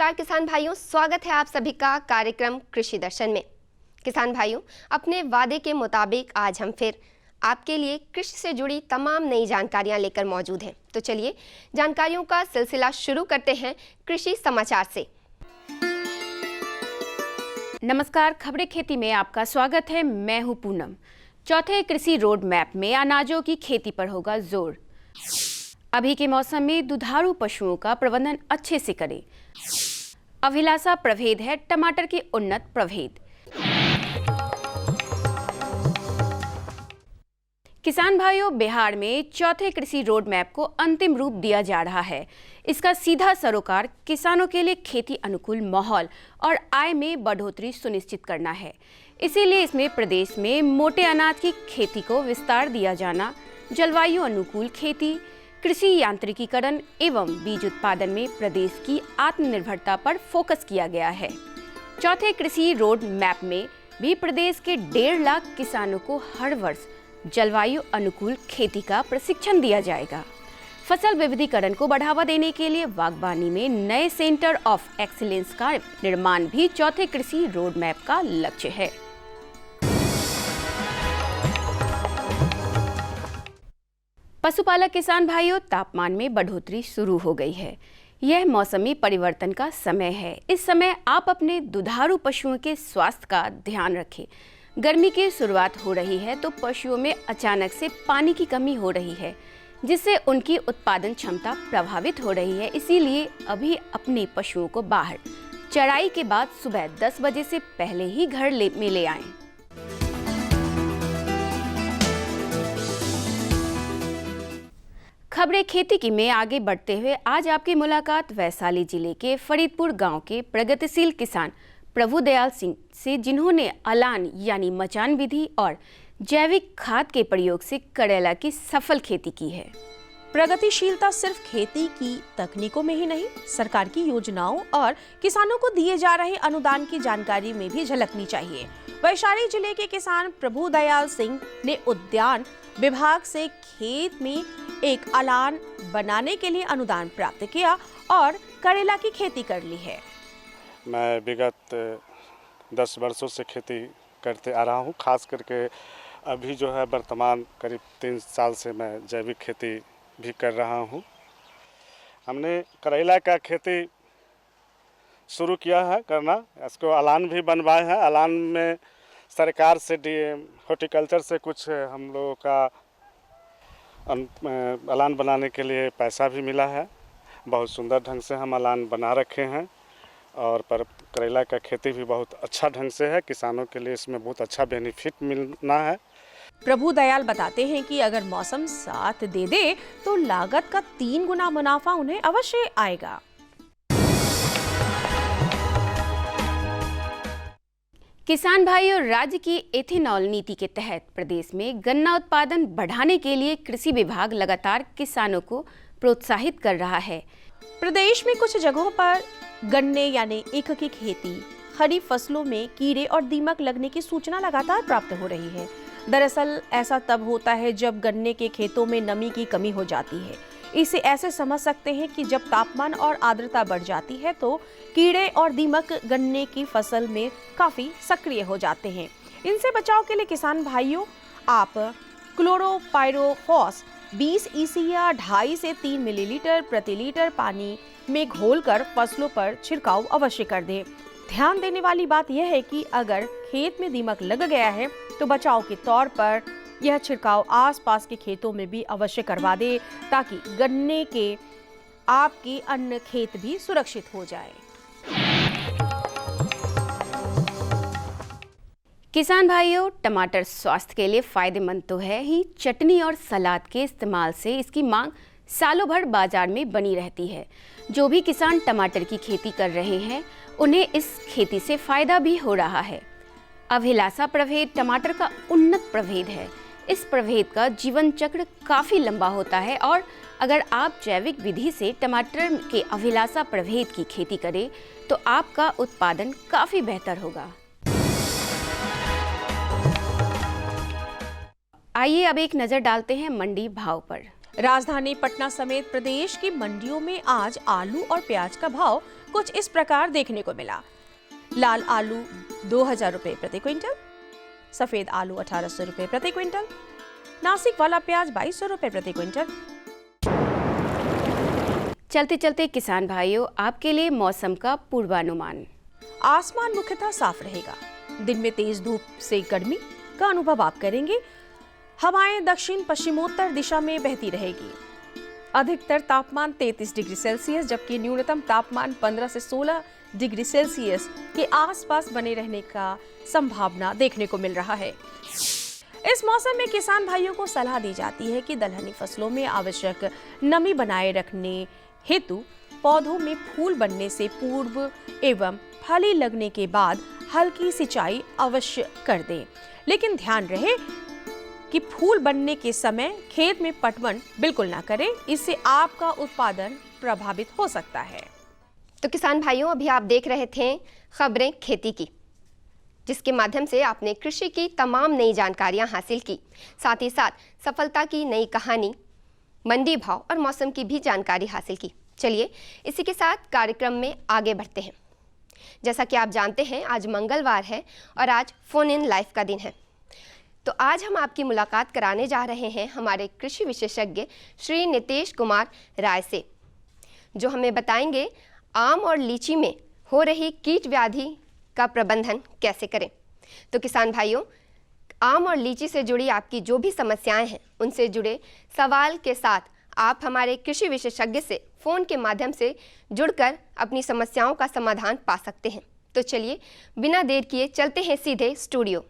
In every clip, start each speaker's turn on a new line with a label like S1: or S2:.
S1: नमस्कार किसान भाइयों, स्वागत है आप सभी का कार्यक्रम कृषि दर्शन में। किसान भाइयों, अपने वादे के मुताबिक आज हम फिर आपके लिए कृषि से जुड़ी तमाम नई जानकारियां लेकर मौजूद हैं। तो चलिए जानकारियों का सिलसिला शुरू करते हैं कृषि समाचार से।
S2: नमस्कार, खबरें खेती में आपका स्वागत है। मैं हूं पूनम। चौथे कृषि रोड मैप में अनाजों की खेती पर होगा जोर। अभी के मौसम में दुधारू पशुओं का प्रबंधन अच्छे से करें। अभिलाषा प्रभेद है टमाटर के उन्नत प्रभेद। किसान भाइयों, बिहार में चौथे कृषि रोड मैप को अंतिम रूप दिया जा रहा है। इसका सीधा सरोकार किसानों के लिए खेती अनुकूल माहौल और आय में बढ़ोतरी सुनिश्चित करना है। इसीलिए इसमें प्रदेश में मोटे अनाज की खेती को विस्तार दिया जाना, जलवायु अनुकूल खेती, कृषि यांत्रिकीकरण एवं बीज उत्पादन में प्रदेश की आत्मनिर्भरता पर फोकस किया गया है। चौथे कृषि रोड मैप में भी प्रदेश के 1.5 लाख किसानों को हर वर्ष जलवायु अनुकूल खेती का प्रशिक्षण दिया जाएगा। फसल विविधीकरण को बढ़ावा देने के लिए बागवानी में नए सेंटर ऑफ एक्सीलेंस का निर्माण भी चौथे कृषि रोड मैप का लक्ष्य है। पशुपालक किसान भाइयों, तापमान में बढ़ोतरी शुरू हो गई है। यह मौसमी परिवर्तन का समय है। इस समय आप अपने दुधारू पशुओं के स्वास्थ्य का ध्यान रखें। गर्मी की शुरुआत हो रही है तो पशुओं में अचानक से पानी की कमी हो रही है, जिससे उनकी उत्पादन क्षमता प्रभावित हो रही है। इसीलिए अभी अपने पशुओं को बाहर चराई के बाद सुबह 10 बजे से पहले ही घर में ले आएं। खबरें खेती की में आगे बढ़ते हुए आज आपकी मुलाकात वैशाली जिले के फरीदपुर गांव के प्रगतिशील किसान प्रभुदयाल सिंह से, जिन्होंने अलान यानी मचान विधि और जैविक खाद के प्रयोग से करेला की सफल खेती की है।
S3: प्रगतिशीलता सिर्फ खेती की तकनीकों में ही नहीं, सरकार की योजनाओं और किसानों को दिए जा रहे अनुदान की जानकारी में भी झलकनी चाहिए। वैशाली जिले के किसान प्रभुदयाल सिंह ने उद्यान विभाग से खेत में एक अलान बनाने के लिए अनुदान प्राप्त किया और करेला की खेती कर ली है।
S4: मैं विगत 10 वर्षों से खेती करते आ रहा हूँ। खास करके अभी जो है वर्तमान करीब 3 साल से मैं जैविक खेती भी कर रहा हूँ। हमने करेला का खेती शुरू किया है करना, इसको अलान भी बनवाए हैं। अलान में सरकार से हॉर्टिकल्चर से कुछ हम लोगों का अलान बनाने के लिए पैसा भी मिला है। बहुत सुंदर ढंग से हम अलान बना रखे हैं और पर करेला का खेती भी बहुत अच्छा ढंग से है। किसानों के लिए इसमें बहुत अच्छा बेनिफिट मिलना है।
S3: प्रभुदयाल बताते हैं कि अगर मौसम साथ दे दे तो लागत का 3 गुना मुनाफा उन्हें अवश्य आएगा।
S2: किसान भाइयों, राज्य की एथेनॉल नीति के तहत प्रदेश में गन्ना उत्पादन बढ़ाने के लिए कृषि विभाग लगातार किसानों को प्रोत्साहित कर रहा है।
S3: प्रदेश में कुछ जगहों पर गन्ने यानी ईख की खेती, खरीफ फसलों में कीड़े और दीमक लगने की सूचना लगातार प्राप्त हो रही है। दरअसल ऐसा तब होता है जब गन्ने के खेतों में नमी की कमी हो जाती है। इसे ऐसे समझ सकते हैं कि जब तापमान और आर्द्रता बढ़ जाती है तो कीड़े और दीमक गन्ने की फसल में काफी सक्रिय हो जाते हैं। इनसे बचाव के लिए किसान भाइयों, आप क्लोरोपाइरोफॉस 20 EC या 2.5 से 3 मिलीलीटर प्रति लीटर पानी में घोलकर फसलों पर छिड़काव अवश्य कर दें। ध्यान देने वाली बात यह है कि अगर खेत में दीमक लग गया है तो बचाव के तौर पर यह छिड़काव आसपास के खेतों में भी अवश्य करवा दे, ताकि गन्ने के आपके अन्य खेत भी सुरक्षित हो जाए।
S2: किसान भाइयों, टमाटर स्वास्थ्य के लिए फायदेमंद तो है ही, चटनी और सलाद के इस्तेमाल से इसकी मांग सालों भर बाजार में बनी रहती है। जो भी किसान टमाटर की खेती कर रहे हैं उन्हें इस खेती से फायदा भी हो रहा है। अभिलाषा प्रभेद टमाटर का उन्नत प्रभेद है। इस प्रभेद का जीवन चक्र काफी लंबा होता है और अगर आप जैविक विधि से टमाटर के अभिलाषा प्रभेद की खेती करें तो आपका उत्पादन काफी बेहतर होगा। आइए अब एक नजर डालते हैं मंडी भाव पर।
S3: राजधानी पटना समेत प्रदेश की मंडियों में आज आलू और प्याज का भाव कुछ इस प्रकार देखने को मिला। लाल आलू 2000 रुपए प्रति क्विंटल, सफेद आलू 1800 रुपए प्रति क्विंटल, नासिक वाला प्याज 2200 रुपए प्रति क्विंटल।
S2: चलते चलते किसान भाइयों, आपके लिए मौसम का पूर्वानुमान।
S3: आसमान मुख्यतः साफ रहेगा। दिन में तेज धूप से गर्मी का अनुभव आप करेंगे। हवाएं दक्षिण पश्चिमोत्तर दिशा में बहती रहेगी। अधिकतर तापमान 33 डिग्री सेल्सियस जबकि न्यूनतम तापमान 15 से 16 डिग्री सेल्सियस के आसपास बने रहने का संभावना देखने को मिल रहा है। इस मौसम में किसान भाइयों को सलाह दी जाती है कि दलहनी फसलों में आवश्यक नमी बनाए रखने हेतु पौधों में फूल बनने से पूर्व एवं फली लगने के बाद हल्की सिंचाई अवश्य कर दें। लेकिन ध्यान रहे कि फूल बनने के समय खेत में पटवन बिल्कुल ना करें, इससे आपका उत्पादन प्रभावित हो सकता है।
S1: तो किसान भाइयों, अभी आप देख रहे थे खबरें खेती की, जिसके माध्यम से आपने कृषि की तमाम नई जानकारियां हासिल की, साथ ही साथ सफलता की नई कहानी, मंडी भाव और मौसम की भी जानकारी हासिल की। चलिए इसी के साथ कार्यक्रम में आगे बढ़ते हैं। जैसा कि आप जानते हैं, आज मंगलवार है और आज फोन इन लाइव का दिन है। तो आज हम आपकी मुलाकात कराने जा रहे हैं हमारे कृषि विशेषज्ञ श्री नितेश कुमार राय से, जो हमें बताएंगे आम और लीची में हो रही कीट व्याधि का प्रबंधन कैसे करें। तो किसान भाइयों, आम और लीची से जुड़ी आपकी जो भी समस्याएं हैं, उनसे जुड़े सवाल के साथ आप हमारे कृषि विशेषज्ञ से फ़ोन के माध्यम से जुड़कर अपनी समस्याओं का समाधान पा सकते हैं। तो चलिए बिना देर किए चलते हैं सीधे स्टूडियो।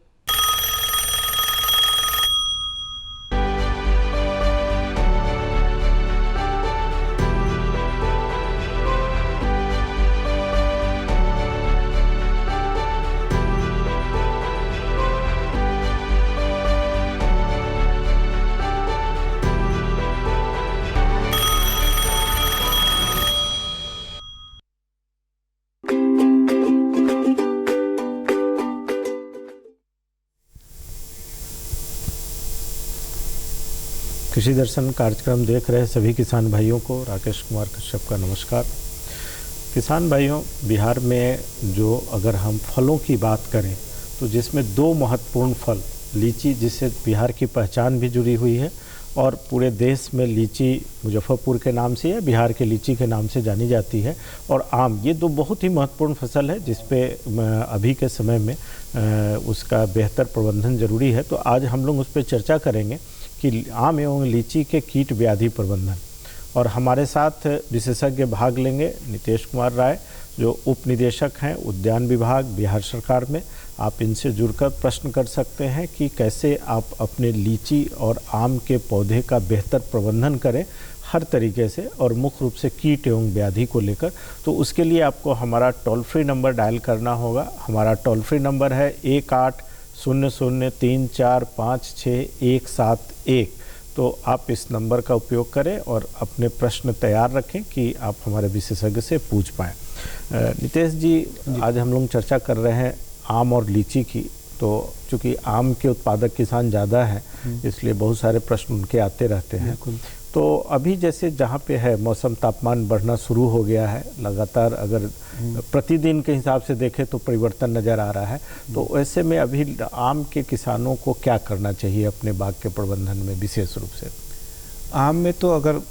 S5: कृषि दर्शन कार्यक्रम देख रहे सभी किसान भाइयों को राकेश कुमार कश्यप का नमस्कार। किसान भाइयों, बिहार में जो अगर हम फलों की बात करें तो जिसमें दो महत्वपूर्ण फल, लीची जिससे बिहार की पहचान भी जुड़ी हुई है और पूरे देश में लीची मुजफ्फरपुर के नाम से या बिहार के लीची के नाम से जानी जाती है, और आम, ये दो बहुत ही महत्वपूर्ण फसल है जिस पे अभी के समय में उसका बेहतर प्रबंधन ज़रूरी है। तो आज हम लोग उस पर चर्चा करेंगे कि आम एवं लीची के कीट व्याधि प्रबंधन, और हमारे साथ विशेषज्ञ भाग लेंगे नितेश कुमार राय, जो उप निदेशक हैं उद्यान विभाग बिहार सरकार में। आप इनसे जुड़कर प्रश्न कर सकते हैं कि कैसे आप अपने लीची और आम के पौधे का बेहतर प्रबंधन करें हर तरीके से, और मुख्य रूप से कीट एवं व्याधि को लेकर। तो उसके लिए आपको हमारा टोल फ्री नंबर डायल करना होगा। हमारा टोल फ्री नंबर है 180034566171। तो आप इस नंबर का उपयोग करें और अपने प्रश्न तैयार रखें कि आप हमारे विशेषज्ञ से पूछ पाएँ। नितेश जी, आज हम लोग चर्चा कर रहे हैं आम और लीची की। तो चूँकि आम के उत्पादक किसान ज़्यादा हैं, इसलिए बहुत सारे प्रश्न उनके आते रहते हैं। तो अभी जैसे जहाँ पे है मौसम, तापमान बढ़ना शुरू हो गया है लगातार, अगर प्रतिदिन के हिसाब से देखें तो परिवर्तन नज़र आ रहा है। तो ऐसे में अभी आम के किसानों को क्या करना चाहिए अपने बाग के प्रबंधन में विशेष रूप से?
S6: आम में तो अगर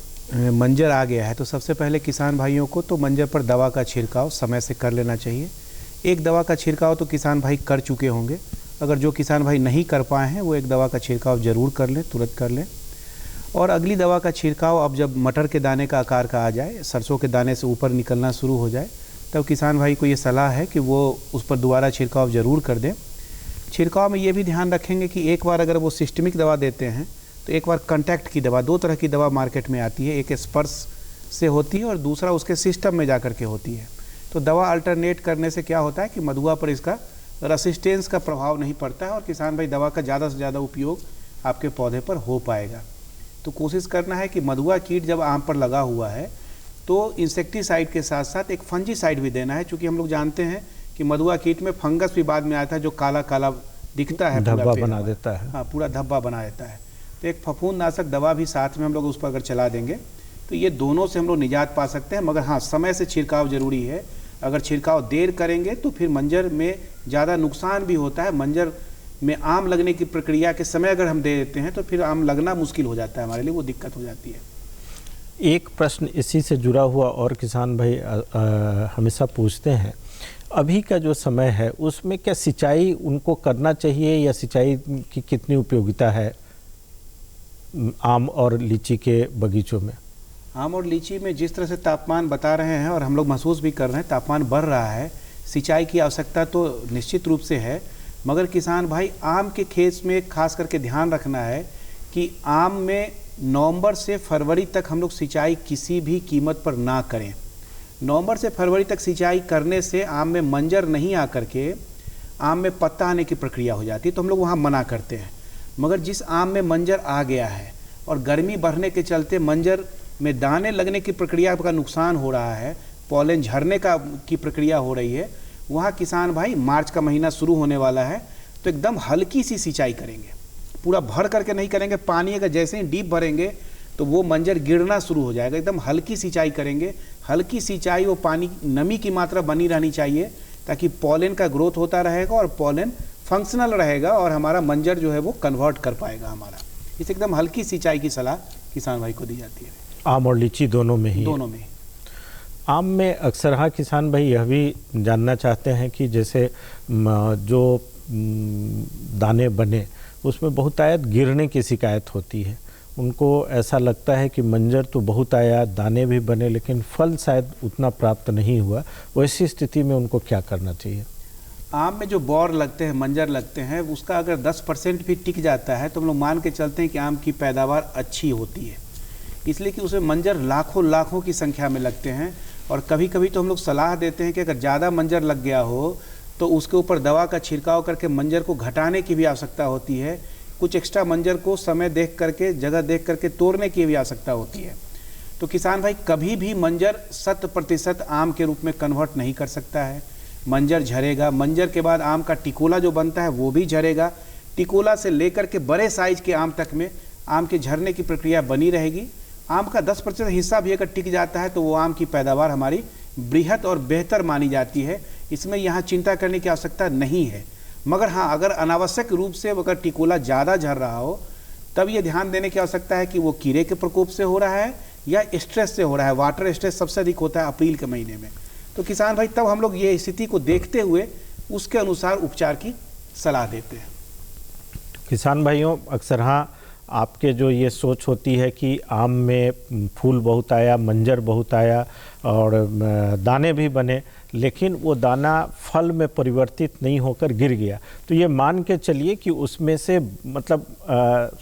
S6: मंजर आ गया है तो सबसे पहले किसान भाइयों को तो मंजर पर दवा का छिड़काव समय से कर लेना चाहिए। एक दवा का छिड़काव तो किसान भाई कर चुके होंगे, अगर जो किसान भाई नहीं कर पाए हैं वो एक दवा का छिड़काव ज़रूर कर लें, तुरंत कर लें। और अगली दवा का छिड़काव अब जब मटर के दाने का आकार का आ जाए, सरसों के दाने से ऊपर निकलना शुरू हो जाए, तब किसान भाई को ये सलाह है कि वो उस पर दोबारा छिड़काव ज़रूर कर दें। छिड़काव में ये भी ध्यान रखेंगे कि एक बार अगर वो सिस्टमिक दवा देते हैं तो एक बार कॉन्टैक्ट की दवा, दो तरह की दवा मार्केट में आती है, एक स्पर्श से होती है और दूसरा उसके सिस्टम में जा कर के होती है। तो दवा अल्टरनेट करने से क्या होता है कि मधुआ पर इसका रेसिस्टेंस का प्रभाव नहीं पड़ता है और किसान भाई दवा का ज़्यादा से ज़्यादा उपयोग आपके पौधे पर हो पाएगा। तो कोशिश करना है कि मधुआ कीट जब आम पर लगा हुआ है तो इंसेक्टिसाइड के साथ साथ एक फंजीसाइड भी देना है, क्योंकि हम लोग जानते हैं कि मधुआ कीट में फंगस भी बाद में आता है जो काला काला दिखता है,
S5: धब्बा बना देता है।
S6: हाँ, पूरा धब्बा बना देता है। तो एक फफूंदनाशक दवा भी साथ में हम लोग उस पर अगर चला देंगे तो ये दोनों से हम लोग निजात पा सकते हैं। मगर हाँ, समय से छिड़काव जरूरी है। अगर छिड़काव देर करेंगे तो फिर मंजर में ज़्यादा नुकसान भी होता है। मंजर में आम लगने की प्रक्रिया के समय अगर हम दे देते हैं तो फिर आम लगना मुश्किल हो जाता है, हमारे लिए वो दिक्कत हो जाती है।
S5: एक प्रश्न इसी से जुड़ा हुआ और किसान भाई हमेशा पूछते हैं, अभी का जो समय है उसमें क्या सिंचाई उनको करना चाहिए या सिंचाई की कितनी उपयोगिता है आम और लीची के बगीचों में?
S6: आम और लीची में जिस तरह से तापमान बता रहे हैं और हम लोग महसूस भी कर रहे हैं, तापमान बढ़ रहा है, सिंचाई की आवश्यकता तो निश्चित रूप से है। मगर किसान भाई, आम के खेत में खास करके ध्यान रखना है कि आम में नवंबर से फरवरी तक हम लोग सिंचाई किसी भी कीमत पर ना करें। नवंबर से फरवरी तक सिंचाई करने से आम में मंजर नहीं आकर के आम में पत्ता आने की प्रक्रिया हो जाती है, तो हम लोग वहाँ मना करते हैं। मगर जिस आम में मंजर आ गया है और गर्मी बढ़ने के चलते मंजर में दाने लगने की प्रक्रिया का नुकसान हो रहा है, पॉलन झरने की प्रक्रिया हो रही है, वहाँ किसान भाई मार्च का महीना शुरू होने वाला है तो एकदम हल्की सी सिंचाई करेंगे, पूरा भर करके नहीं करेंगे। पानी अगर जैसे ही डीप भरेंगे तो वो मंजर गिरना शुरू हो जाएगा। एकदम हल्की सिंचाई करेंगे। हल्की सिंचाई, वो पानी नमी की मात्रा बनी रहनी चाहिए ताकि पॉलन का ग्रोथ होता रहेगा और पॉलन फंक्शनल रहेगा और हमारा मंजर जो है वो कन्वर्ट कर पाएगा हमारा। इस एकदम हल्की सिंचाई की सलाह किसान भाई को दी जाती है।
S5: आम और लीची दोनों में ही?
S6: दोनों में।
S5: आम में अक्सर हाँ किसान भाई यह भी जानना चाहते हैं कि जैसे जो दाने बने उसमें बहुतायत गिरने की शिकायत होती है। उनको ऐसा लगता है कि मंजर तो बहुत आया, दाने भी बने, लेकिन फल शायद उतना प्राप्त नहीं हुआ। वैसी स्थिति में उनको क्या करना चाहिए?
S6: आम में जो बौर लगते हैं, मंजर लगते हैं, उसका अगर 10% भी टिक जाता है तो हम लोग मान के चलते हैं कि आम की पैदावार अच्छी होती है। इसलिए कि उसमें मंजर लाखों की संख्या में लगते हैं। और कभी कभी तो हम लोग सलाह देते हैं कि अगर ज़्यादा मंजर लग गया हो तो उसके ऊपर दवा का छिड़काव करके मंजर को घटाने की भी आवश्यकता होती है। कुछ एक्स्ट्रा मंजर को समय देख करके, जगह देख करके तोड़ने की भी आवश्यकता होती है। तो किसान भाई, कभी भी मंजर 100% आम के रूप में कन्वर्ट नहीं कर सकता है। मंजर झरेगा। मंजर के बाद आम का टिकोला जो बनता है वो भी झरेगा। टिकोला से लेकर के बड़े साइज के आम तक में आम के झरने की प्रक्रिया बनी रहेगी। आम का 10% हिस्सा भी अगर टिक जाता है तो वो आम की पैदावार हमारी बृहत और बेहतर मानी जाती है। इसमें यहाँ चिंता करने की आवश्यकता नहीं है। मगर हाँ, अगर अनावश्यक रूप से अगर टिकोला ज़्यादा झर रहा हो तब ये ध्यान देने की आवश्यकता है कि वो कीड़े के प्रकोप से हो रहा है या स्ट्रेस से हो रहा है। वाटर स्ट्रेस सबसे अधिक होता है अप्रैल के महीने में। तो किसान भाई, तब हम लोग ये स्थिति को देखते हुए उसके अनुसार उपचार की सलाह देते हैं।
S5: किसान भाइयों, अक्सर हाँ आपके जो ये सोच होती है कि आम में फूल बहुत आया, मंजर बहुत आया और दाने भी बने, लेकिन वो दाना फल में परिवर्तित नहीं होकर गिर गया, तो ये मान के चलिए कि उसमें से मतलब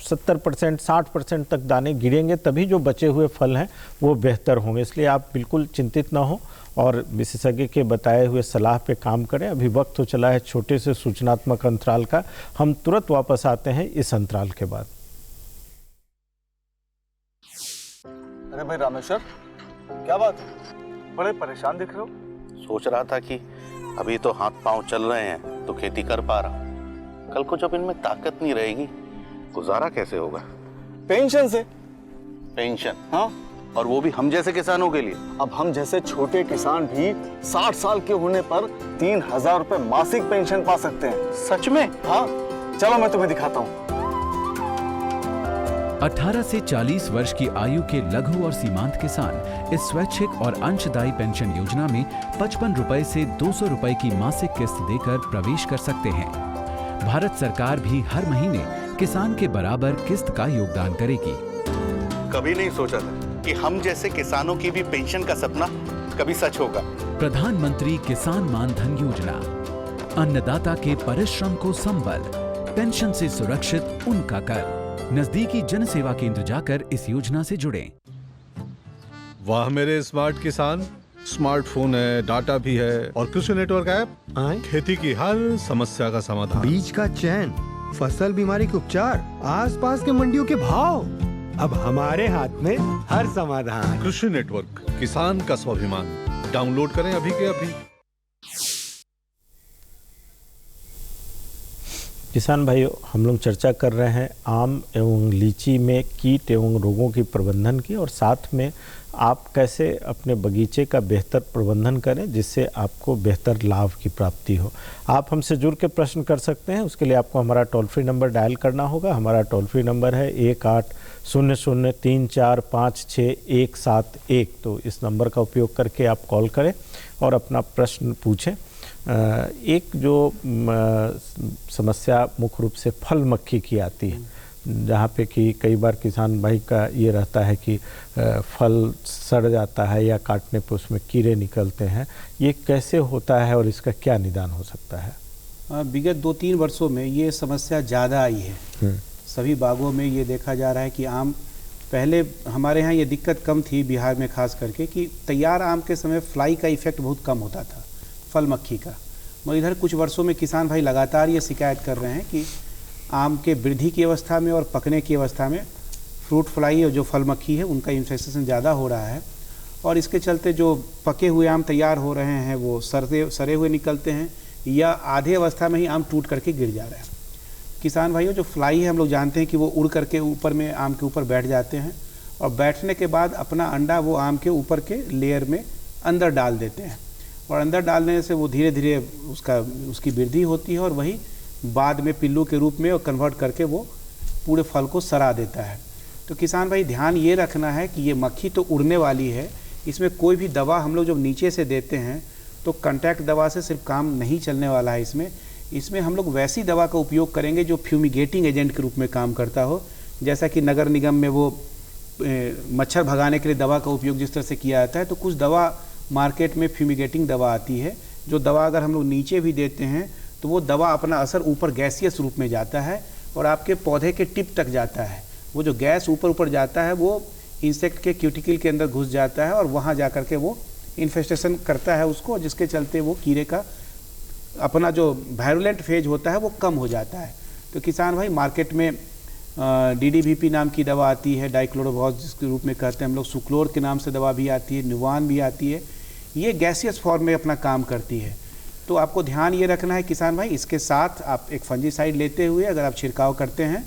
S5: 70% 60% तक दाने गिरेंगे, तभी जो बचे हुए फल हैं वो बेहतर होंगे। इसलिए आप बिल्कुल चिंतित ना हो और विशेषज्ञ के बताए हुए सलाह पे काम करें। अभी वक्त हो चला है छोटे से सूचनात्मक अंतराल का। हम तुरंत वापस आते हैं इस अंतराल के बाद।
S7: अरे भाई रामेश्वर, क्या बात है? बड़े परेशान दिख रहे हो।
S8: सोच रहा था कि अभी तो हाथ पांव चल रहे हैं तो खेती कर पा रहा हूँ, कल को जब इनमें ताकत नहीं रहेगी गुजारा कैसे होगा?
S7: पेंशन से।
S8: पेंशन?
S7: हाँ,
S8: और वो भी हम जैसे किसानों के लिए।
S7: अब हम जैसे छोटे किसान भी 60 साल के होने पर 3000 रुपए मासिक पेंशन पा सकते हैं।
S8: सच में?
S7: हाँ, चलो मैं तुम्हें दिखाता हूँ।
S9: 18 से 40 वर्ष की आयु के लघु और सीमांत किसान इस स्वैच्छिक और अंशदायी पेंशन योजना में 55 रुपए से 200 रुपए की मासिक किस्त देकर प्रवेश कर सकते हैं। भारत सरकार भी हर महीने किसान के बराबर किस्त का योगदान करेगी।
S8: कभी नहीं सोचा था कि हम जैसे किसानों की भी पेंशन का सपना कभी सच होगा।
S9: प्रधानमंत्री किसान मान धन योजना, अन्नदाता के परिश्रम को संबल, पेंशन से सुरक्षित उनका कर। नजदीकी जन सेवा केंद्र जाकर इस योजना से जुड़ें।
S10: वाह मेरे स्मार्ट किसान, स्मार्टफोन है, डाटा भी है और कृषि नेटवर्क ऐप खेती की हर समस्या का समाधान।
S11: बीज का चयन, फसल बीमारी के उपचार, आसपास के मंडियों के भाव, अब हमारे हाथ में हर समाधान।
S10: कृषि नेटवर्क, किसान का स्वाभिमान। डाउनलोड करें अभी के अभी।
S5: किसान भाइयों, हम लोग चर्चा कर रहे हैं आम एवं लीची में कीट एवं रोगों की प्रबंधन की, और साथ में आप कैसे अपने बगीचे का बेहतर प्रबंधन करें जिससे आपको बेहतर लाभ की प्राप्ति हो। आप हमसे जुड़ के प्रश्न कर सकते हैं। उसके लिए आपको हमारा टोल फ्री नंबर डायल करना होगा। हमारा टोल फ्री नंबर है 1800-3456-171। तो इस नंबर का उपयोग करके आप कॉल करें और अपना प्रश्न पूछें। एक जो समस्या मुख्य रूप से फल मक्खी की आती है, जहाँ पे कि कई बार किसान भाई का ये रहता है कि फल सड़ जाता है या काटने पर उसमें कीड़े निकलते हैं, ये कैसे होता है और इसका क्या निदान हो सकता है?
S6: विगत 2-3 वर्षों में ये समस्या ज़्यादा आई है। सभी बागों में ये देखा जा रहा है कि आम, पहले हमारे यहाँ ये दिक्कत कम थी बिहार में खास करके कि तैयार आम के समय फ्लाई का इफेक्ट बहुत कम होता था, फल मक्खी का। मगर इधर कुछ वर्षों में किसान भाई लगातार ये शिकायत कर रहे हैं कि आम के वृद्धि की अवस्था में और पकने की अवस्था में फ्रूट फ्लाई और जो फल मक्खी है उनका इन्फेक्शन ज़्यादा हो रहा है, और इसके चलते जो पके हुए आम तैयार हो रहे हैं वो सड़े हुए निकलते हैं या आधे अवस्था में ही आम टूट करके गिर जा रहा है। किसान भाइयों, जो फ्लाई है हम लोग जानते हैं कि वो उड़ करके ऊपर में आम के ऊपर बैठ जाते हैं और बैठने के बाद अपना अंडा वो आम के ऊपर के लेयर में अंदर डाल देते हैं, और अंदर डालने से वो धीरे धीरे उसकी वृद्धि होती है और वही बाद में पिल्लू के रूप में और कन्वर्ट करके वो पूरे फल को सड़ा देता है। तो किसान भाई ध्यान ये रखना है कि ये मक्खी तो उड़ने वाली है, इसमें कोई भी दवा हम लोग जब नीचे से देते हैं तो कॉन्टैक्ट दवा से सिर्फ काम नहीं चलने वाला है। इसमें हम लोग वैसी दवा का उपयोग करेंगे जो फ्यूमिगेटिंग एजेंट के रूप में काम करता हो, जैसा कि नगर निगम में वो मच्छर भगाने के लिए दवा का उपयोग जिस तरह से किया जाता है, तो कुछ दवा मार्केट में फ्यूमिगेटिंग दवा आती है, जो दवा अगर हम लोग नीचे भी देते हैं तो वो दवा अपना असर ऊपर गैसियस रूप में जाता है और आपके पौधे के टिप तक जाता है। वो जो गैस ऊपर जाता है वो इंसेक्ट के क्यूटिकल के अंदर घुस जाता है और वहाँ जा कर के वो इन्फेस्टेशन करता है उसको, जिसके चलते वो कीड़े का अपना जो वायरुलेंट फेज होता है वो कम हो जाता है। तो किसान भाई, मार्केट में DDVP नाम की दवा आती है, डाइक्लोरोवॉस जिसके रूप में कहते हैं हम लोग, सुक्लोर के नाम से दवा भी आती है, न्यूवान भी आती है, ये गैसियस फॉर्म में अपना काम करती है। तो आपको ध्यान ये रखना है किसान भाई, इसके साथ आप एक फंजीसाइड लेते हुए अगर आप छिड़काव करते हैं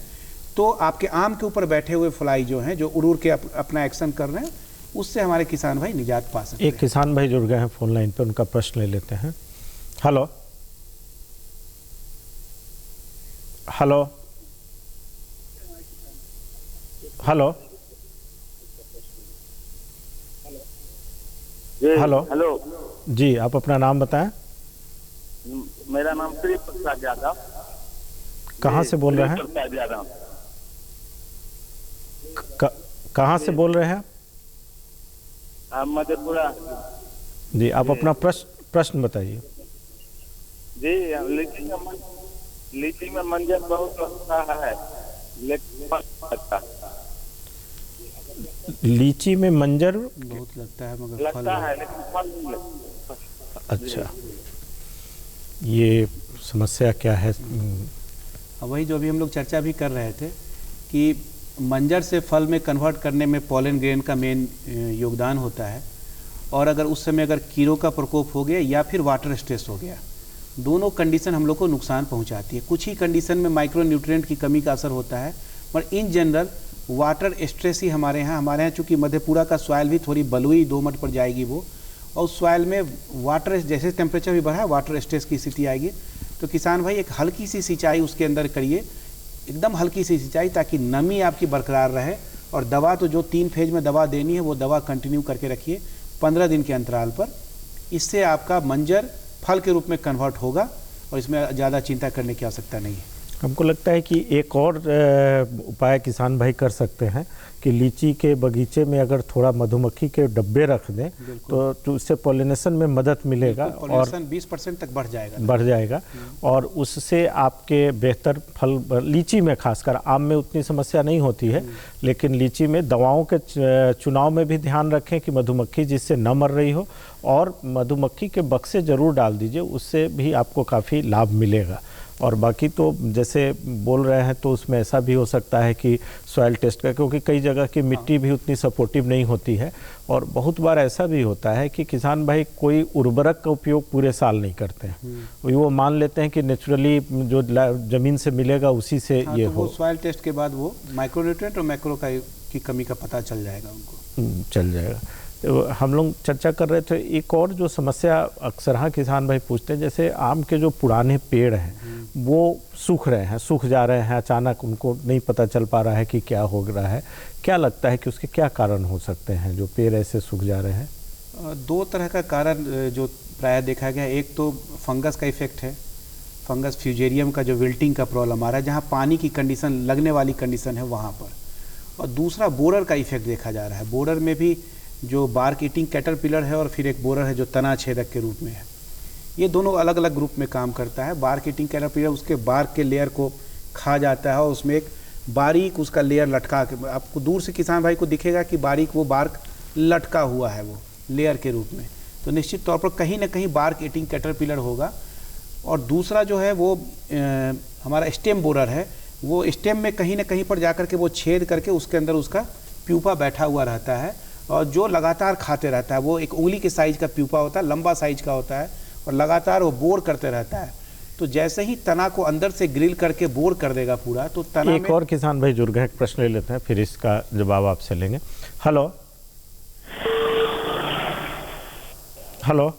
S6: तो आपके आम के ऊपर बैठे हुए फ्लाई जो हैं, जो उड़ के अपना एक्शन कर रहे हैं, उससे हमारे किसान भाई निजात पा सकते हैं।
S5: एक किसान भाई जुड़ गए हैं फोन लाइन पर, उनका प्रश्न ले लेते हैं। Hello hello hello hello
S12: hello
S5: जी, आप अपना नाम बताएं।
S12: मेरा नाम श्री प्रसाद यादव।
S5: कहाँ से बोल रहे हैं? कहाँ से बोल रहे हैं?
S12: मधेपुरा।
S5: जी, आप अपना प्रश्न बताइए।
S12: जी, लीची में मंजर बहुत लगता है,
S5: लीची में मंजर
S6: बहुत लगता है मगर
S12: लगता है लेकिन फल नहीं लगता।
S5: अच्छा, ये समस्या क्या है?
S6: वही जो अभी हम लोग चर्चा भी कर रहे थे कि मंजर से फल में कन्वर्ट करने में पॉलन ग्रेन का मेन योगदान होता है, और अगर उस समय अगर कीड़ों का प्रकोप हो गया या फिर वाटर स्ट्रेस हो गया, दोनों कंडीशन हम लोग को नुकसान पहुंचाती है। कुछ ही कंडीशन में माइक्रो न्यूट्रिएंट की कमी का असर होता है, पर इन जनरल वाटर स्ट्रेस ही हमारे यहाँ चूँकि मधेपुरा का सॉइल भी थोड़ी बलुई दोमट पर जाएगी वो, और सॉइल में वाटर जैसे टेम्परेचर भी बढ़ा, वाटर स्ट्रेस की स्थिति आएगी। तो किसान भाई, एक हल्की सी सिंचाई उसके अंदर करिए, एकदम हल्की सी सिंचाई, ताकि नमी आपकी बरकरार रहे, और दवा तो जो 3 फेज में दवा देनी है वो दवा कंटिन्यू करके रखिए 15 दिन के अंतराल पर। इससे आपका मंजर फल के रूप में कन्वर्ट होगा और इसमें ज़्यादा चिंता करने की आवश्यकता नहीं है।
S5: हमको लगता है कि एक और उपाय किसान भाई कर सकते हैं कि लीची के बगीचे में अगर थोड़ा मधुमक्खी के डब्बे रख दें तो उससे पॉलिनेशन में मदद मिलेगा और
S6: 20% तक बढ़ जाएगा
S5: और उससे आपके बेहतर फल, लीची में खासकर, आम में उतनी समस्या नहीं होती है, लेकिन लीची में दवाओं के चुनाव में भी ध्यान रखें कि मधुमक्खी जिससे न मर रही हो, और मधुमक्खी के बक्से ज़रूर डाल दीजिए, उससे भी आपको काफ़ी लाभ मिलेगा। और बाकी तो जैसे बोल रहे हैं तो उसमें ऐसा भी हो सकता है कि सॉइल टेस्ट का, क्योंकि कई जगह की मिट्टी भी उतनी सपोर्टिव नहीं होती है और बहुत बार ऐसा भी होता है कि किसान भाई कोई उर्वरक का उपयोग पूरे साल नहीं करते हैं, वो मान लेते हैं कि नेचुरली जो ज़मीन से मिलेगा उसी से ये
S6: तो
S5: हो।
S6: वो सॉइल टेस्ट के बाद वो माइक्रोन्यूट्रिएंट और मैक्रो की कमी का पता चल जाएगा उनको।
S5: चल जाएगा। तो हम लोग चर्चा कर रहे थे एक और जो समस्या अक्सर हाँ किसान भाई पूछते हैं, जैसे आम के जो पुराने पेड़ हैं वो सूख रहे हैं, सूख जा रहे हैं, अचानक उनको नहीं पता चल पा रहा है कि क्या हो रहा है। क्या लगता है कि उसके क्या कारण हो सकते हैं जो पेड़ ऐसे सूख जा रहे हैं?
S6: दो तरह का कारण जो प्रायः देखा गया, एक तो फंगस का इफेक्ट है, फंगस फ्यूजेरियम का जो विल्टिंग का प्रॉब्लम आ रहा है, जहाँ पानी की कंडीशन लगने वाली कंडीशन है वहाँ पर, और दूसरा बोरर का इफेक्ट देखा जा रहा है। बोरर में भी जो बार्क ईटिंग कैटरपिलर है और फिर एक बोरर है जो तना छेदक के रूप में है, ये दोनों अलग अलग ग्रुप में काम करता है। बार्क ईटिंग कैटरपिलर उसके बार्क के लेयर को खा जाता है और उसमें एक बारीक उसका लेयर लटका के, आपको दूर से किसान भाई को दिखेगा कि बारीक वो बार्क लटका हुआ है वो लेयर के रूप में, तो निश्चित तौर पर कहीं ना कहीं बार्क ईटिंग कैटरपिलर होगा। और दूसरा जो है वो हमारा स्टेम बोरर है, वो स्टेम में कहीं ना कहीं पर जाकर के वो छेद करके उसके अंदर उसका प्यूपा बैठा हुआ रहता है और जो लगातार खाते रहता है। वो एक उंगली के साइज का प्यूपा होता है, लंबा साइज का होता है और लगातार वो बोर करते रहता है। तो जैसे ही तना को अंदर से ग्रिल करके बोर कर देगा पूरा, तो तना
S5: एक और किसान भाई जुड़ गए, एक प्रश्न ले लेते हैं फिर इसका जवाब आपसे लेंगे। हेलो हेलो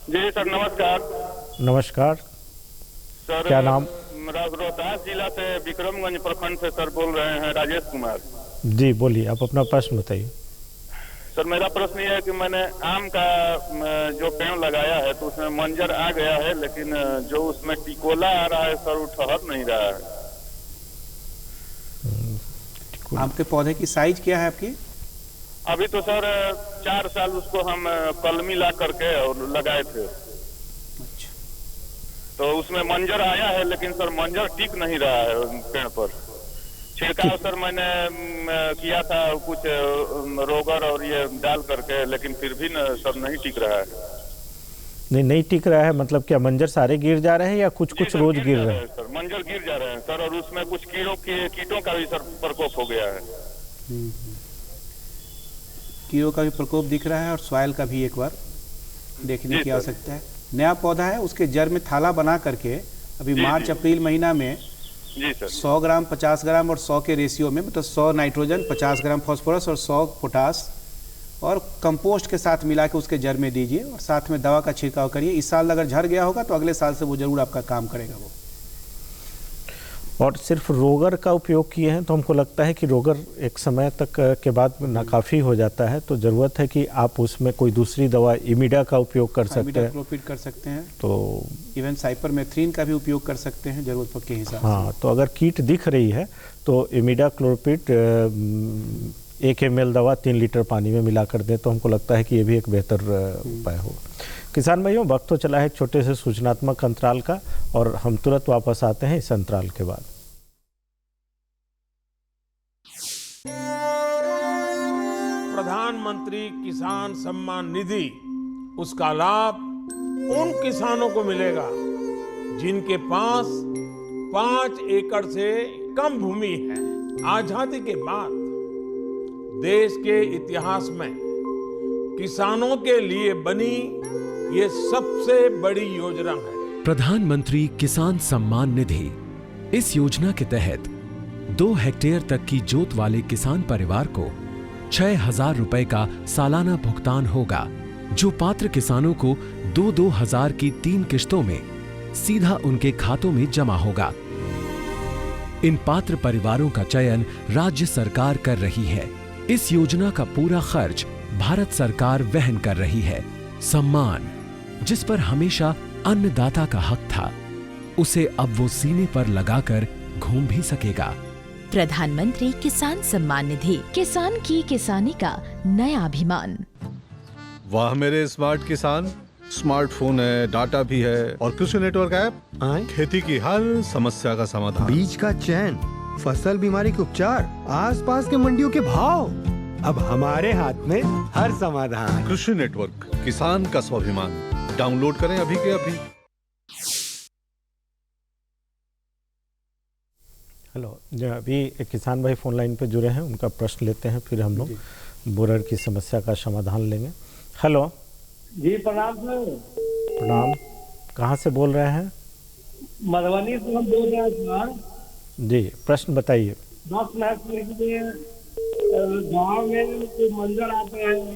S12: जी सर नमस्कार।
S5: नमस्कार
S12: सर
S5: क्या नाम?
S12: रोहतास जिला से विक्रमगंज प्रखंड से सर बोल रहे हैं, राजेश कुमार
S5: जी बोलिए, आप अपना प्रश्न बताइए।
S12: सर मेरा प्रश्न ये है कि मैंने आम का जो पेड़ लगाया है तो उसमें मंजर आ गया है, लेकिन जो उसमें टिकोला आ रहा है सर वो ठहर नहीं रहा है।
S6: आम के पौधे की साइज क्या है आपकी?
S12: अभी तो सर 4 साल उसको हम कलमी ला करके और लगाए थे।
S6: अच्छा।
S12: तो उसमें मंजर आया है, लेकिन सर मंजर टिक नहीं रहा है पेड़ पर। छिड़काव सर मैंने किया था कुछ रोगर और ये डाल करके, लेकिन फिर भी न सर नहीं टिक रहा है।
S5: नहीं टिक रहा है मतलब क्या मंजर सारे गिर जा रहे हैं या कुछ कुछ रोज गिर रहे हैं?
S12: सर मंजर गिर जा रहे हैं सर, और उसमें कुछ कीटों का भी सर प्रकोप हो गया है।
S6: कीड़ों का भी प्रकोप दिख रहा है और सॉइल का भी एक बार देखने की आवश्यकता है। नया पौधा है, उसके जड़ में थाला बना करके अभी मार्च अप्रैल महीना में
S12: जी सर
S6: 100 ग्राम 50 ग्राम और 100 के रेशियो में, मतलब 100 नाइट्रोजन 50 ग्राम फास्फोरस और 100 पोटास और कंपोस्ट के साथ मिला के उसके जड़ में दीजिए और साथ में दवा का छिड़काव करिए। इस साल अगर झड़ गया होगा तो अगले साल से वो जरूर आपका काम करेगा वो।
S5: और सिर्फ रोगर का उपयोग किए हैं तो हमको लगता है कि रोगर एक समय तक के बाद नाकाफ़ी हो जाता है, तो ज़रूरत है कि आप उसमें कोई दूसरी दवा इमिडा का उपयोग कर सकते हैं,
S6: इमिडाक्लोपिड कर सकते हैं, तो इवन साइपरमेथ्रिन का भी उपयोग कर सकते हैं जरूरत के हिसाब से।
S5: हाँ, तो अगर कीट दिख रही है तो इमिडाक्लोपिड 1 ml दवा 3 लीटर पानी में मिला कर दें तो हमको लगता है कि ये भी एक बेहतर उपाय हो। किसान भाइयों, वक्त तो चला है छोटे से सूचनात्मक अंतराल का और हम तुरंत वापस आते हैं इस अंतराल के बाद।
S13: प्रधानमंत्री किसान सम्मान निधि, उसका लाभ उन किसानों को मिलेगा जिनके पास 5 एकड़ से कम भूमि है। आजादी के बाद देश के इतिहास में किसानों के लिए बनी ये सबसे बड़ी योजना है।
S9: प्रधानमंत्री किसान सम्मान निधि। इस योजना के तहत 2 हेक्टेयर तक की जोत वाले किसान परिवार को 6,000 रुपए का सालाना भुगतान होगा, जो पात्र किसानों को 2-2 हजार की 3 किश्तों में सीधा उनके खातों में जमा होगा। इन पात्र परिवारों का चयन राज्य सरकार कर रही है। इस योजना का पूरा खर्च भारत सरकार वहन कर रही है। सम्मान, जिस पर हमेशा अन्नदाता का हक था, उसे अब वो सीने पर लगाकर घूम भी सकेगा।
S14: प्रधानमंत्री किसान सम्मान निधि, किसान की किसानी का नया अभिमान।
S10: वाह मेरे स्मार्ट किसान, स्मार्टफोन है, डाटा भी है और कृषि नेटवर्क ऐप खेती की हर समस्या का समाधान।
S11: बीज का चयन, फसल बीमारी के उपचार, आसपास के मंडियों के भाव, अब हमारे हाथ में हर समाधान।
S10: कृषि नेटवर्क, किसान का स्वाभिमान। डाउनलोड करें अभी के अभी।
S5: हेलो, अभी एक किसान भाई फोन लाइन पे जुड़े हैं, उनका प्रश्न लेते हैं, फिर हम लोग बोरर की समस्या का समाधान लेंगे। हेलो
S15: जी, प्रणाम सर।
S5: प्रणाम, कहाँ से बोल रहे हैं?
S15: मधुबनी से हम बोल रहे हैं सर।
S5: जी, प्रश्न बताइए।
S15: 10 लाख के लिए गाँव में कोई मंजर आते हैं तो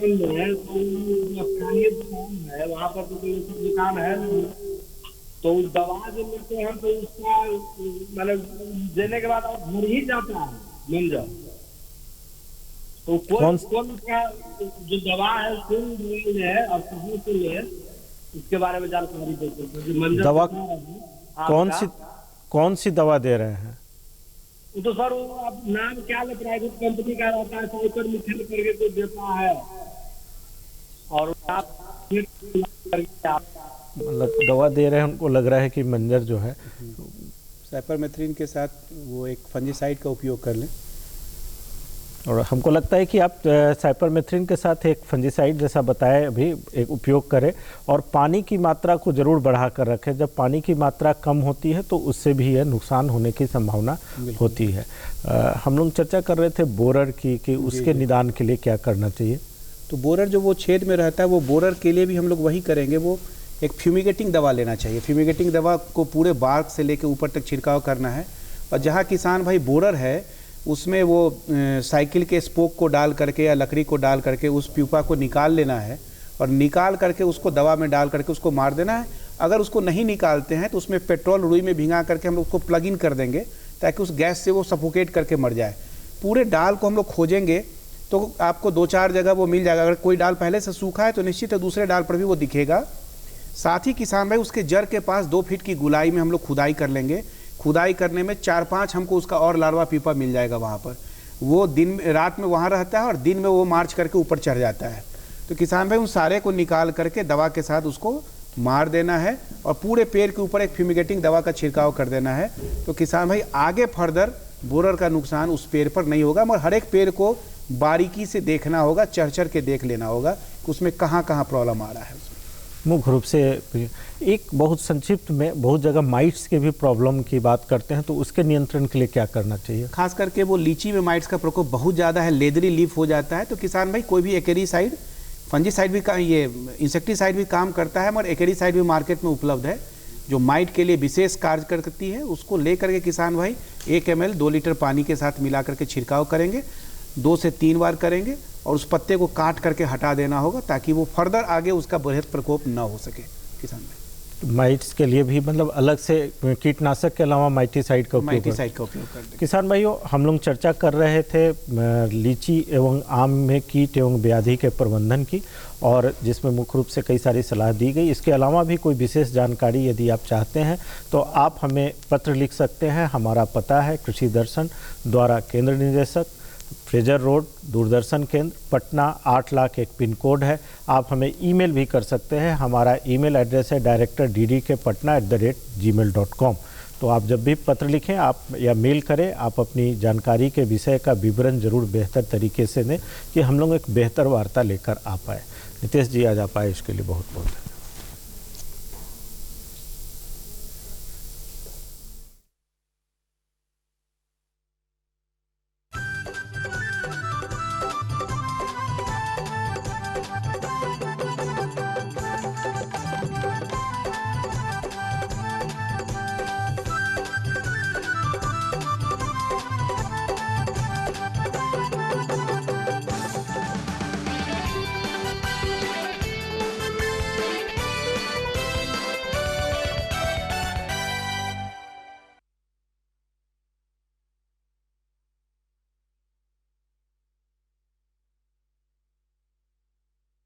S15: स्थानीय दुकान है, वहाँ पर तो कोई दुकान है नहीं, तो उस दवा जो लेते हैं तो उसका मतलब देने के बाद मर ही जाता है मंजर, तो कौन का जो दवा है कौन है और कहाँ से ले, इसके बारे में जानकारी देते।
S5: दवा कौन सी दवा दे रहे हैं?
S15: तो सर वो आप नाम क्या ले, प्राइवेट कंपनी का रहता है, साइकर मिथेल करके तो देता है, और आप
S5: मतलब दवा दे रहे हैं, उनको लग रहा है कि मंजर जो है
S6: साइपरमेथ्रिन के साथ वो एक फंजीसाइड का उपयोग कर लें,
S5: और हमको लगता है कि आप साइपरमेथ्रिन के साथ एक फंजीसाइड जैसा बताए अभी एक उपयोग करें, और पानी की मात्रा को ज़रूर बढ़ा कर रखें। जब पानी की मात्रा कम होती है तो उससे भी यह नुकसान होने की संभावना होती है। हम लोग चर्चा कर रहे थे बोरर की कि उसके निदान के लिए क्या करना चाहिए।
S6: तो बोरर जो वो छेद में रहता है, वो बोरर के लिए भी हम लोग वही करेंगे, वो एक फ्यूमिगेटिंग दवा लेना चाहिए। फ्यूमिगेटिंग दवा को पूरे बार्क से लेकर ऊपर तक छिड़काव करना है, और जहाँ किसान भाई बोरर है उसमें वो साइकिल के स्पोक को डाल करके या लकड़ी को डाल करके उस प्यूपा को निकाल लेना है, और निकाल करके उसको दवा में डाल करके उसको मार देना है। अगर उसको नहीं निकालते हैं तो उसमें पेट्रोल रुई में भिंगा करके हम लोग उसको प्लग इन कर देंगे, ताकि उस गैस से वो सफोकेट करके मर जाए। पूरे डाल को हम लोग खोजेंगे तो आपको 2-4 जगह वो मिल जाएगा। अगर कोई डाल पहले से सूखा है तो निश्चित है दूसरे डाल पर भी वो दिखेगा। साथ ही किसान भाई उसके जड़ के पास 2 फीट की गुलाई में हम लोग खुदाई कर लेंगे। खुदाई करने में 4-5 हमको उसका और लार्वा पीपा मिल जाएगा वहाँ पर। वो दिन रात में वहाँ रहता है और दिन में वो मार्च करके ऊपर चढ़ जाता है। तो किसान भाई उन सारे को निकाल करके दवा के साथ उसको मार देना है, और पूरे पेड़ के ऊपर एक फ्यूमिगेटिंग दवा का छिड़काव कर देना है। तो किसान भाई आगे फर्दर बोरर का नुकसान उस पेड़ पर नहीं होगा, मगर हर एक पेड़ को बारीकी से देखना होगा, चढ़ के देख लेना होगा कि उसमें कहाँ प्रॉब्लम आ रहा है।
S5: मुख्य रूप से एक बहुत संक्षिप्त में बहुत जगह माइट्स के भी प्रॉब्लम की बात करते हैं, तो उसके नियंत्रण के लिए क्या करना चाहिए?
S6: खास करके वो लीची में माइट्स का प्रकोप बहुत ज़्यादा है, लेदरी लीफ हो जाता है। तो किसान भाई कोई भी एकेरीसाइड, फंजीसाइड भी ये इंसेक्टिसाइड भी काम करता है, मगर एकेरीसाइड भी मार्केट में उपलब्ध है जो माइट के लिए विशेष कार्य करती है। उसको ले करके किसान भाई 1 ml 2 लीटर पानी के साथ मिला करके छिड़काव करेंगे, 2 से 3 बार करेंगे, और उस पत्ते को काट करके हटा देना होगा, ताकि वो फर्दर आगे उसका बृहद प्रकोप ना हो सके। किसान भाई
S5: माइट्स के लिए भी मतलब अलग से कीटनाशक के अलावा माइटिसाइड का उपयोग करते। किसान भाइयों, हम लोग चर्चा कर रहे थे लीची एवं आम में कीट एवं व्याधि के प्रबंधन की, और जिसमें मुख्य रूप से कई सारी सलाह दी गई। इसके अलावा भी कोई विशेष जानकारी यदि आप चाहते हैं तो आप हमें पत्र लिख सकते हैं। हमारा पता है कृषि दर्शन द्वारा केंद्र निदेशक, फ्रेजर रोड, दूरदर्शन केंद्र, पटना 8 लाख 1 पिन कोड है। आप हमें ईमेल भी कर सकते हैं। हमारा ईमेल एड्रेस है directorddk.patna@gmail.com। तो आप जब भी पत्र लिखें आप या मेल करें, आप अपनी जानकारी के विषय का विवरण जरूर बेहतर तरीके से दें कि हम लोग एक बेहतर वार्ता लेकर आ पाए। नितेश जी, आज आप आए, इसके लिए बहुत बहुत धन्यवाद।